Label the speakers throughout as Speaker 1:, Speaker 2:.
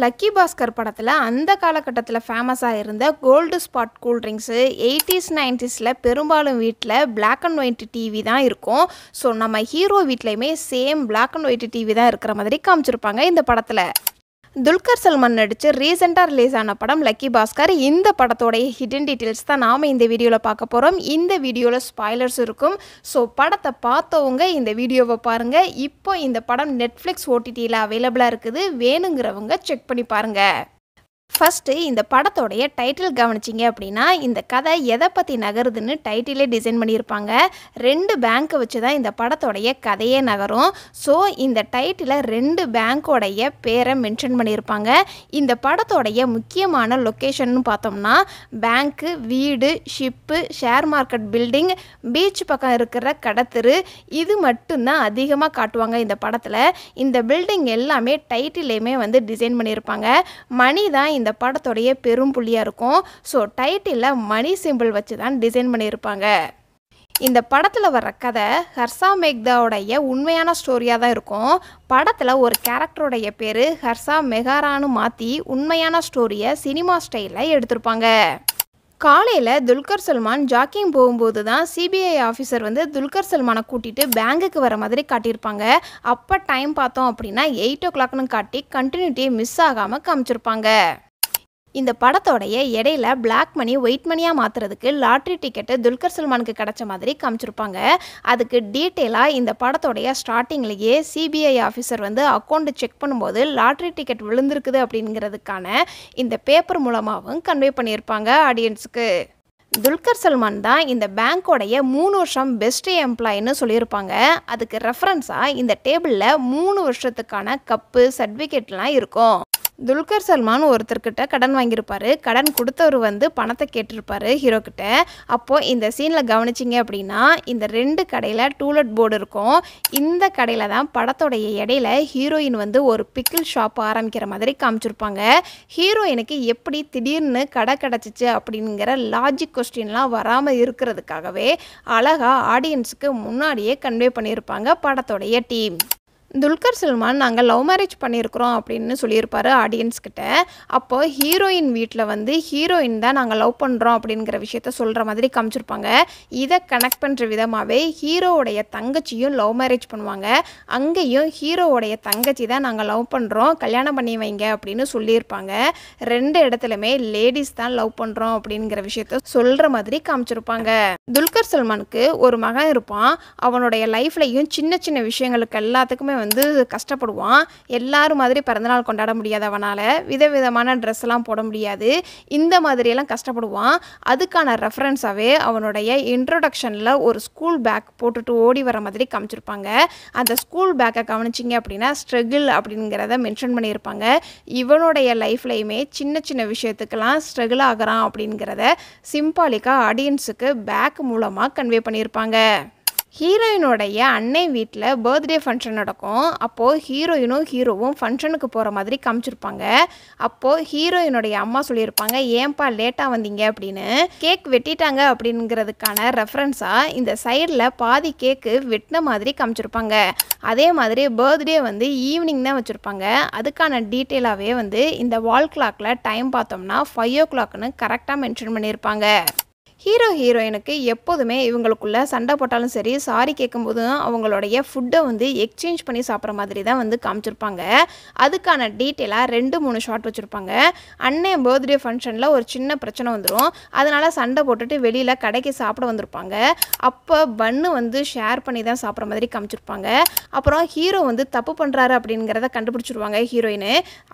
Speaker 1: Lucky Bhaskar படத்தில் அந்த காலகட்டத்தில் ஃபேமஸாக இருந்த gold spot cool drinks 80s 90s பெரும்பாலும் வீட்டில் பிளாக் அண்ட் ஒயிட் டிவி தான் இருக்கும். ஸோ நம்ம ஹீரோ வீட்லேயுமே same black and white TV தான் இருக்கிற மாதிரி காமிச்சிருப்பாங்க இந்த படத்தில். துல்கர் சல்மான் நடித்து ரீசெண்டாக ரிலீஸ் ஆன படம் லக்கி பாஸ்கர். இந்த படத்தோடைய ஹிடன் டீட்டெயில்ஸ் தான் நாம் இந்த வீடியோவில் பார்க்க போகிறோம். இந்த வீடியோவில் ஸ்பாய்லர்ஸ் இருக்கும். ஸோ படத்தை பார்த்தவங்க இந்த வீடியோவை பாருங்கள். இப்போ இந்த படம் நெட்ஃப்ளிக்ஸ் ஓடிடியில் அவைலபிளாக இருக்குது. வேணுங்கிறவங்க செக் பண்ணி பாருங்கள். ஃபஸ்ட்டு இந்த படத்தோடைய டைட்டில் கவனிச்சிங்க அப்படின்னா இந்த கதை எதை பற்றி நகருதுன்னு டைட்டிலே டிசைன் பண்ணியிருப்பாங்க. 2 பேங்க்கை வச்சு தான் இந்த படத்தோடைய கதையே நகரும். ஸோ இந்த டைட்டில் 2 பேங்க்கோடைய பேரை மென்ஷன் பண்ணியிருப்பாங்க. இந்த படத்தோடைய முக்கியமான லொக்கேஷன்னு பார்த்தோம்னா பேங்க்கு, வீடு, ship, share market building, beach பக்கம் இருக்கிற கடத்தெரு, இது மட்டும்தான் அதிகமாக காட்டுவாங்க இந்த படத்தில். இந்த பில்டிங் எல்லாமே டைட்டிலையுமே டிசைன் பண்ணியிருப்பாங்க. மணி தான் இந்த படத்தோடைய பெரும் புள்ளியாக இருக்கும். ஸோ டைட்டிலில் மணி சிம்பிள் வச்சு தான் டிசைன் பண்ணியிருப்பாங்க. இந்த படத்தில் வர்ற கதை ஹர்ஷா மேக்தாவுடைய உண்மையான ஸ்டோரியாக தான் இருக்கும். படத்தில் ஒரு கேரக்டருடைய பேர் ஹர்ஷா மெஹரான்னு மாற்றி உண்மையான ஸ்டோரியை சினிமா ஸ்டைலில் எடுத்திருப்பாங்க. காலையில் துல்கர் சல்மான் ஜாக்கிங் போகும்போது தான் சிபிஐ ஆஃபீஸர் துல்கர் சல்மானை கூட்டிகிட்டு பேங்குக்கு வர மாதிரி காட்டியிருப்பாங்க. அப்போ டைம் பார்த்தோம் அப்படின்னா 8 o'clockனு காட்டி கண்டினியூட்டியை மிஸ் ஆகாமல் காமிச்சிருப்பாங்க. இந்த படத்தோடைய இடையில பிளாக் மணி ஒயிட் மணியாக மாற்றுறதுக்கு லாட்ரி டிக்கெட்டு துல்கர் சல்மானுக்கு கிடச்ச மாதிரி காமிச்சிருப்பாங்க. அதுக்கு டீட்டெயிலாக இந்த படத்தோடைய ஸ்டார்டிங்லேயே சிபிஐ ஆஃபீஸர் அக்கௌண்ட்டு செக் பண்ணும்போது லாட்ரி டிக்கெட் விழுந்திருக்குது அப்படிங்கிறதுக்கான இந்த பேப்பர் மூலமாகவும் கன்வே பண்ணியிருப்பாங்க ஆடியன்ஸுக்கு. துல்கர் சல்மான் தான் இந்த பேங்க்கோடைய 3 வருஷம் பெஸ்ட் எம்ப்ளாயின்னு சொல்லியிருப்பாங்க. அதுக்கு ரெஃபரன்ஸாக இந்த டேபிளில் 3 வருஷத்துக்கான கப்பு சர்டிஃபிகேட்லாம் இருக்கும். துல்கர் சல்மான் ஒருத்தர்கிட்ட கடன் வாங்கியிருப்பார். கடன் கொடுத்தவர் பணத்தை கேட்டிருப்பார் ஹீரோ கிட்ட. அப்போது இந்த சீனில் கவனிச்சிங்க அப்படின்னா இந்த 2 கடையில் டூலெட் போர்டு இருக்கும். இந்த கடையில் தான் படத்தோடைய இடையில ஹீரோயின் ஒரு பிக்கிள் ஷாப் ஆரம்பிக்கிற மாதிரி காமிச்சிருப்பாங்க. ஹீரோயினுக்கு எப்படி திடீர்னு கடை கிடச்சிச்சு அப்படிங்கிற லாஜிக் கொஸ்டின்லாம் வராமல் இருக்கிறதுக்காகவே அழகாக ஆடியன்ஸுக்கு முன்னாடியே கன்வே பண்ணியிருப்பாங்க படத்தோடைய டீம். துல்கர் சல்மான் நாங்கள் லவ் மேரேஜ் பண்ணியிருக்கிறோம் அப்படின்னு சொல்லியிருப்பார் ஆடியன்ஸ்கிட்ட. அப்போது ஹீரோயின் வீட்டில் ஹீரோயின் தான் நாங்கள் லவ் பண்ணுறோம் அப்படிங்கிற விஷயத்த சொல்கிற மாதிரி காமிச்சிருப்பாங்க. இதை கனெக்ட் பண்ணுற விதமாகவே ஹீரோவுடைய தங்கச்சியும் லவ் மேரேஜ் பண்ணுவாங்க. அங்கேயும் ஹீரோவுடைய தங்கச்சி தான் நாங்கள் லவ் பண்ணுறோம், கல்யாணம் பண்ணி வைங்க அப்படின்னு சொல்லியிருப்பாங்க. 2 இடத்துலையுமே லேடிஸ் தான் லவ் பண்ணுறோம் அப்படிங்கிற விஷயத்த சொல்கிற மாதிரி காமிச்சிருப்பாங்க. துல்கர் சல்மானுக்கு ஒரு மகன் இருப்பான். அவனுடைய லைஃப்லையும் சின்ன சின்ன விஷயங்களுக்கு எல்லாத்துக்குமே கஷ்டப்படுவான். எல்லாரும் மாதிரி பிறந்தநாள் கொண்டாட முடியாது, அவனால் விதவிதமான ட்ரெஸ் எல்லாம் போட முடியாது, இந்த மாதிரியெல்லாம் கஷ்டப்படுவான். அதுக்கான ரெஃபரன்ஸாகவே அவனுடைய இன்ட்ரோடக்ஷனில் ஒரு ஸ்கூல் பேக் போட்டுட்டு ஓடி வர மாதிரி காமிச்சிருப்பாங்க. அந்த ஸ்கூல் பேக்கை கவனிச்சிங்க அப்படின்னா ஸ்ட்ரகிள் அப்படிங்கிறத மென்ஷன் பண்ணியிருப்பாங்க. இவனுடைய லைஃப்லையுமே சின்ன சின்ன விஷயத்துக்கெல்லாம் ஸ்ட்ரகிள் ஆகிறான் அப்படிங்கிறத சிம்பாலிக்காக ஆடியன்ஸுக்கு பேக் மூலமாக கன்வே பண்ணியிருப்பாங்க. ஹீரோயினுடைய அன்னை வீட்டில் பர்த்டே ஃபங்க்ஷன் நடக்கும். அப்போது ஹீரோயினும் ஹீரோவும் ஃபங்க்ஷனுக்கு போகிற மாதிரி காமிச்சிருப்பாங்க. அப்போது ஹீரோயினுடைய அம்மா சொல்லியிருப்பாங்க, ஏன்பா லேட்டாக வந்தீங்க அப்படின்னு. கேக் வெட்டிட்டாங்க அப்படிங்கிறதுக்கான ரெஃபரன்ஸாக இந்த சைடில் பாதி கேக்கு வெட்டின மாதிரி காமிச்சிருப்பாங்க. அதே மாதிரி பர்த்டே ஈவினிங் தான் வச்சுருப்பாங்க. அதுக்கான டீட்டெயிலாகவே இந்த வால் கிளாக்கில் டைம் பார்த்தோம்னா 5 o'clockனு கரெக்டாக மென்ஷன் பண்ணியிருப்பாங்க. ஹீரோ ஹீரோயினுக்கு எப்போதுமே இவங்களுக்குள்ள சண்டை போட்டாலும் சரி, சாரி கேட்கும்போதும் அவங்களுடைய ஃபுட்டை எக்ஸ்சேஞ்ச் பண்ணி சாப்பிட்ற மாதிரி தான் காமிச்சிருப்பாங்க. அதுக்கான டீட்டெயிலாக 2-3 ஷாட் வச்சுருப்பாங்க. அன்னை பர்த்டே ஃபங்க்ஷனில் ஒரு சின்ன பிரச்சனை வந்துடும். அதனால் சண்டை போட்டுட்டு வெளியில் கடைக்கு சாப்பிட வந்திருப்பாங்க. அப்போ பன்னு ஷேர் பண்ணி தான் சாப்பிட்ற மாதிரி காமிச்சிருப்பாங்க. அப்புறம் ஹீரோ தப்பு பண்ணுறாரு அப்படிங்கிறத கண்டுபிடிச்சிருவாங்க ஹீரோயின்.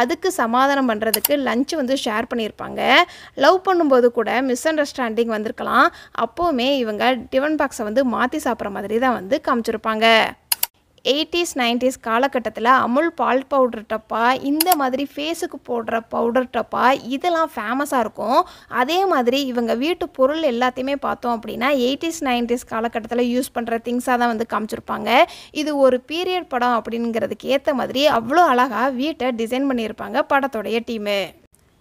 Speaker 1: அதுக்கு சமாதானம் பண்ணுறதுக்கு லஞ்சு ஷேர் பண்ணியிருப்பாங்க. லவ் பண்ணும்போது கூட மிஸ் அண்டர்ஸ்டாண்டிங் இருக்கலாம். அப்போவுமே இவங்க டிஃபன் பாக்ஸை மாற்றி சாப்பிட்ற மாதிரி தான் காமிச்சிருப்பாங்க. 80s 90s காலகட்டத்தில் அமுல் பால் பவுடர் டப்பா, இந்த மாதிரி ஃபேஸுக்கு போடுற பவுடர் டப்பா, இதெல்லாம் ஃபேமஸாக இருக்கும். அதே மாதிரி இவங்க வீட்டு பொருள் எல்லாத்தையுமே பார்த்தோம் அப்படின்னா 80s 90s காலகட்டத்தில் யூஸ் பண்ணுற திங்ஸாக தான் காமிச்சிருப்பாங்க. இது ஒரு பீரியட் படம் அப்படிங்கிறதுக்கு ஏற்ற மாதிரி அவ்வளோ அழகாக வீட்டை டிசைன் பண்ணியிருப்பாங்க படத்தோடைய டீமு.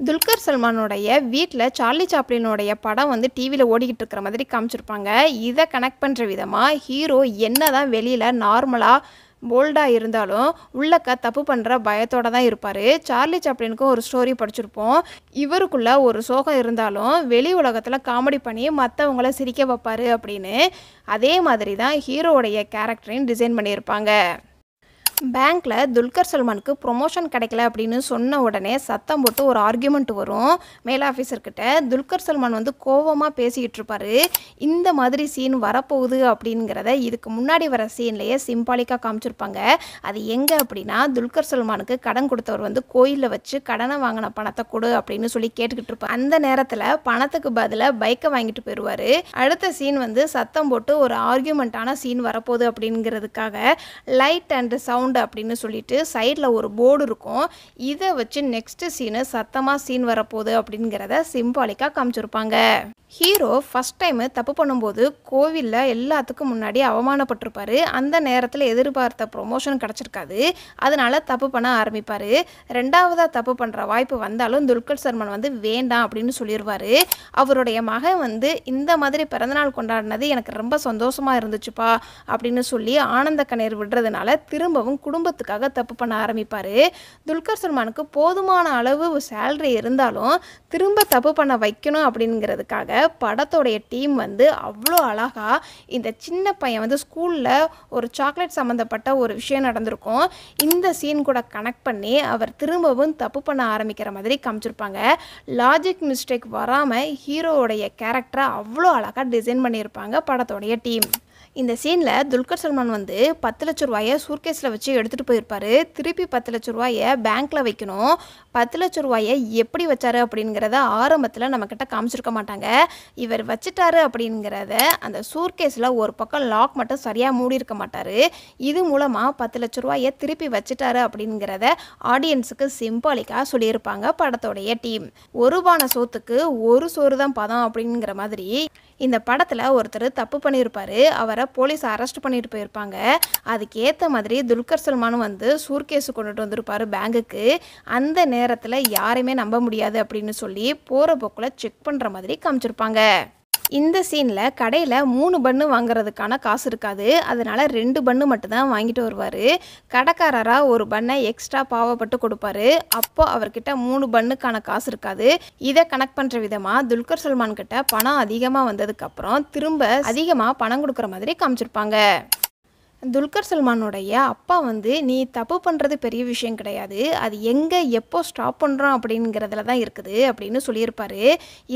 Speaker 1: துல்கர் சல்மானோடைய வீட்டில் சார்லி சாப்ளினோடைய படம் டிவியில் ஓடிக்கிட்டு இருக்கிற மாதிரி காமிச்சிருப்பாங்க. இதை கனெக்ட் பண்ணுற விதமாக ஹீரோ என்ன தான் வெளியில் நார்மலாக போல்டாக இருந்தாலும் உள்ளக்க தப்பு பண்ணுற பயத்தோட தான் இருப்பார். சார்லி சாப்ளினுக்கும் ஒரு ஸ்டோரி படிச்சிருப்போம். இவருக்குள்ள ஒரு சோகம் இருந்தாலும் வெளி உலகத்தில் காமெடி பண்ணி மற்றவங்கள சிரிக்க வைப்பார் அப்படின்னு. அதே மாதிரி தான் ஹீரோவுடைய கேரக்டரையும் டிசைன் பண்ணியிருப்பாங்க. பேங்க்கில் துல்கர் சல்மானுக்கு ப்ரொமோஷன் கிடைக்கல அப்படின்னு சொன்ன உடனே சத்தம் போட்டு ஒரு ஆர்கியூமெண்ட் வரும் மேல் ஆஃபீஸர்கிட்ட. துல்கர் சல்மான் வந்து கோவமாக பேசிக்கிட்டு இருப்பார். இந்த மாதிரி சீன் வரப்போகுது அப்படிங்கிறத இதுக்கு முன்னாடி வர சீன்லேயே சிம்பாலிக்காக காமிச்சிருப்பாங்க. அது எங்கே அப்படின்னா, துல்கர் சல்மானுக்கு கடன் கொடுத்தவர் வந்து கோயிலில் வச்சு கடனை வாங்கின பணத்தை கொடு அப்படின்னு சொல்லி கேட்டுக்கிட்டு இருப்பார். அந்த நேரத்தில் பணத்துக்கு பதிலாக பைக்கை வாங்கிட்டு போயிடுவார். அடுத்த சீன் வந்து சத்தம் போட்டு ஒரு ஆர்கியூமெண்ட்டான சீன் வரப்போகுது அப்படிங்கிறதுக்காக லைட் அண்ட் சவுண்ட் அப்படின்னு சொல்லிட்டு சைடில் ஒரு போர்டு இருக்கும். இதை வச்சு நெக்ஸ்ட் சீனு சத்தமாக சீன் வரப்போகுது அப்படிங்கிறத சிம்பாலிக்காக காமிச்சிருப்பாங்க. ஹீரோ ஃபஸ்ட் டைம் தப்பு பண்ணும்போது கோவிலில் எல்லாத்துக்கும் முன்னாடி அவமானப்பட்டிருப்பார். அந்த நேரத்தில் எதிர்பார்த்த ப்ரொமோஷன் கிடச்சிருக்காது. அதனால தப்பு பண்ண ஆரம்பிப்பார். ரெண்டாவதாக தப்பு பண்ணுற வாய்ப்பு வந்தாலும் துல்கர் சல்மான் வந்து வேண்டாம் அப்படின்னு சொல்லிடுவார். அவருடைய மகன் வந்து இந்த மாதிரி பிறந்தநாள் கொண்டாடினது எனக்கு ரொம்ப சந்தோஷமாக இருந்துச்சுப்பா அப்படின்னு சொல்லி ஆனந்த கண்ணீர் விடுறதுனால திரும்பவும் குடும்பத்துக்காக தப்பு பண்ண ஆரம்பிப்பார். துல்கர் சல்மானுக்கு போதுமான அளவு சேலரி இருந்தாலும் திரும்ப தப்பு பண்ண வைக்கணும் அப்படிங்கிறதுக்காக படத்தோடைய டீம் வந்து அவ்வளோ அழகாக இந்த சின்ன பையன் வந்து ஸ்கூலில் ஒரு சாக்லேட் சம்மந்தப்பட்ட ஒரு விஷயம் நடந்திருக்கும். இந்த சீன் கூட கனெக்ட் பண்ணி அவர் திரும்பவும் தப்பு பண்ண ஆரம்பிக்கிற மாதிரி காமிச்சிருப்பாங்க. லாஜிக் மிஸ்டேக் வராமல் ஹீரோவுடைய கேரக்டரை அவ்வளோ அழகாக டிசைன் பண்ணியிருப்பாங்க படத்தோடைய டீம். இந்த சீனில் துல்கர் சல்மான் வந்து 10 லட்ச ரூபாயை சூர்கேஸில் வச்சு எடுத்துகிட்டு போயிருப்பார். திருப்பி 10 லட்ச ரூபாயை பேங்க்கில் வைக்கணும். 10 லட்ச ரூபாயை எப்படி வச்சாரு அப்படிங்கிறத ஆரம்பத்தில் நம்மக்கிட்ட காமிச்சிருக்க மாட்டாங்க. இவர் வச்சுட்டாரு அப்படிங்கிறத அந்த சூர்கேஸில் ஒரு பக்கம் லாக் மட்டும் சரியாக மூடி இருக்க மாட்டார். இது மூலமாக 10 லட்ச ரூபாயை திருப்பி வச்சுட்டாரு அப்படிங்கிறத ஆடியன்ஸுக்கு சிம்பாலிக்காக சொல்லியிருப்பாங்க படத்தோடைய டீம். ஒரு பானை சோத்துக்கு ஒரு சோறு தான் பதம் அப்படிங்கிற மாதிரி இந்த படத்தில் ஒருத்தர் தப்பு பண்ணியிருப்பார். அவரை போலீஸ் அரெஸ்ட் பண்ணிட்டு போயிருப்பாங்க. அதுக்கேற்ற மாதிரி துல்கர் சல்மானும் வந்து சூர்கேஸு கொண்டுட்டு வந்திருப்பார் பேங்குக்கு. அந்த நேரத்தில் யாரையுமே நம்ப முடியாது அப்படின்னு சொல்லி போகிற போக்கில் செக் பண்ணுற மாதிரி காமிச்சிருப்பாங்க. இந்த சீனில் கடையில் 3 பன்னு வாங்குறதுக்கான காசு இருக்காது. அதனால் 2 பன்னு மட்டும்தான் வாங்கிட்டு வருவார். கடைக்காரராக ஒரு பண்ணை எக்ஸ்ட்ரா பாவப்பட்டு கொடுப்பாரு. அப்போ அவர்கிட்ட 3 பன்னுக்கான காசு இருக்காது. இதை கனெக்ட் பண்ணுற விதமாக துல்கர் சல்மான் கிட்ட பணம் அதிகமாக வந்ததுக்கப்புறம் திரும்ப அதிகமாக பணம் கொடுக்குற மாதிரி காமிச்சிருப்பாங்க. துல்கர் சல்மானுடைய அப்பா வந்து நீ தப்பு பண்ணுறது பெரிய விஷயம் கிடையாது, அது எங்கே எப்போ ஸ்டாப் பண்ணுறோம் அப்படிங்கிறதுல தான் இருக்குது அப்படின்னு சொல்லியிருப்பார்.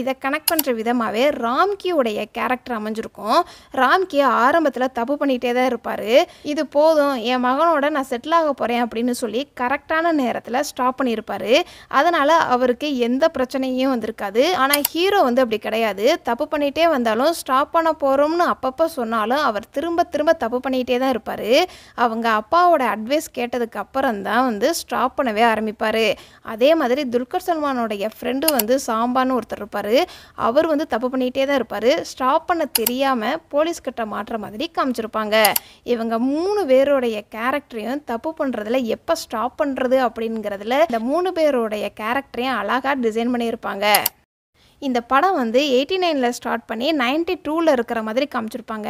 Speaker 1: இதை கனெக்ட் பண்ணுற விதமாகவே ராம்கியோடைய கேரக்டர் அமைஞ்சிருக்கும். ராம்கி ஆரம்பத்தில் தப்பு பண்ணிகிட்டே தான் இருப்பார். இது போதும், என் மகனோட நான் செட்டில் ஆக போகிறேன் அப்படின்னு சொல்லி கரெக்டான நேரத்தில் ஸ்டாப் பண்ணியிருப்பார். அதனால் அவருக்கு எந்த பிரச்சனையும் வந்திருக்காது. ஆனால் ஹீரோ வந்து அப்படி கிடையாது. தப்பு பண்ணிகிட்டே வந்தாலும் ஸ்டாப் பண்ண போகிறோம்னு அப்பப்போ சொன்னாலும் அவர் திரும்ப திரும்ப தப்பு பண்ணிகிட்டே தான் இருப்பார். அவங்க அப்பாவோட அட்வைஸ் கேட்டதுக்கு அப்புறம் தான் வந்து ஸ்டாப் பண்ணவே ஆரம்பிப்பார். அதே மாதிரி துல்கர் சல்மானோடைய ஃப்ரெண்டு வந்து சாம்பான்னு ஒருத்தர் இருப்பார். அவர் வந்து தப்பு பண்ணிகிட்டே தான் இருப்பார். ஸ்டாப் பண்ண தெரியாமல் போலீஸ்கிட்ட மாட்டுற மாதிரி காமிச்சிருப்பாங்க. இவங்க 3 பேரோடைய கேரக்டரையும் தப்பு பண்ணுறதுல எப்போ ஸ்டாப் பண்ணுறது அப்படிங்கிறதுல இந்த 3 பேரோடைய கேரக்டரையும் அழகாக டிசைன் பண்ணியிருப்பாங்க. இந்த படம் வந்து 89ல் ஸ்டார்ட் பண்ணி 92ல் இருக்கிற மாதிரி காமிச்சிருப்பாங்க.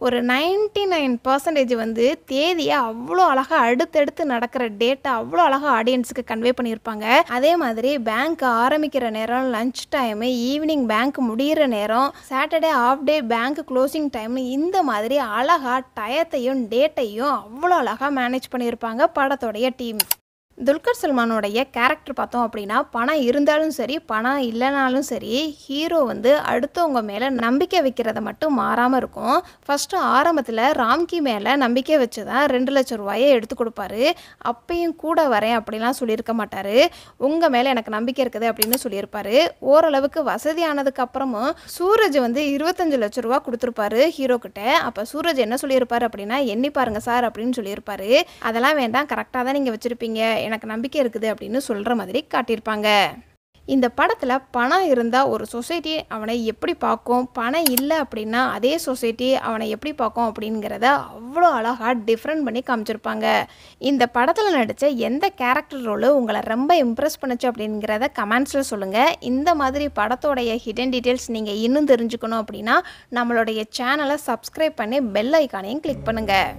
Speaker 1: ஒரு 99% வந்து தேதியை அவ்வளோ அழகாக அடுத்தடுத்து நடக்கிற டேட்டா அவ்வளோ அழகாக ஆடியன்ஸுக்கு கன்வே பண்ணியிருப்பாங்க. அதே மாதிரி பேங்க் ஆரம்பிக்கிற நேரம், லஞ்ச் டைமு, ஈவினிங் பேங்க் முடிகிற நேரம், Saturday off day bank closing time, இந்த மாதிரி அழகாக டயத்தையும் டேட்டையும் அவ்வளோ அழகாக மேனேஜ் பண்ணியிருப்பாங்க படத்தோடைய டீம். துல்கர் சல்மானோடைய கேரக்டர் பார்த்தோம் அப்படின்னா, பணம் இருந்தாலும் சரி பணம் இல்லைனாலும் சரி ஹீரோ வந்து அடுத்தவங்க மேலே நம்பிக்கை வைக்கிறத மட்டும் மாறாமல் இருக்கும். ஃபஸ்ட்டு ஆரம்பத்தில் ராம்கி மேலே நம்பிக்கை வச்சு தான் 2 லட்ச ரூபாயை எடுத்து கொடுப்பாரு. அப்பையும் கூட வரேன் அப்படிலாம் சொல்லியிருக்க மாட்டார். உங்கள் மேலே எனக்கு நம்பிக்கை இருக்குது அப்படின்னு சொல்லியிருப்பார். ஓரளவுக்கு வசதியானதுக்கு அப்புறமும் சூரஜ் வந்து 25 லட்ச ரூபா கொடுத்துருப்பாரு ஹீரோ கிட்ட. அப்போ சூரஜ் என்ன சொல்லியிருப்பார் அப்படின்னா, எண்ணி பாருங்க சார் அப்படின்னு சொல்லியிருப்பாரு. அதெல்லாம் வேண்டாம், கரெக்டாக தான் நீங்கள் வச்சுருப்பீங்க, எனக்கு நம்பிக்கை இருக்குது அப்படின்னு சொல்கிற மாதிரி காட்டியிருப்பாங்க. இந்த படத்தில் பணம் இருந்தால் ஒரு சொசைட்டி அவனை எப்படி பார்க்கும், பணம் இல்லை அப்படின்னா அதே சொசைட்டி அவனை எப்படி பார்க்கும் அப்படிங்கிறத அவ்வளோ அழகாக டிஃப்ரெண்ட் பண்ணி காமிச்சிருப்பாங்க. இந்த படத்தில் நடித்த எந்த கேரக்டர் ரோலு உங்களை ரொம்ப இம்ப்ரெஸ் பண்ணுச்சு அப்படிங்கிறத கமெண்ட்ஸில் சொல்லுங்கள். இந்த மாதிரி படத்தோடைய ஹிடன் டீட்டெயில்ஸ் நீங்கள் இன்னும் தெரிஞ்சுக்கணும் அப்படின்னா நம்மளுடைய சேனலை சப்ஸ்கிரைப் பண்ணி பெல் ஐக்கானையும் கிளிக் பண்ணுங்கள்.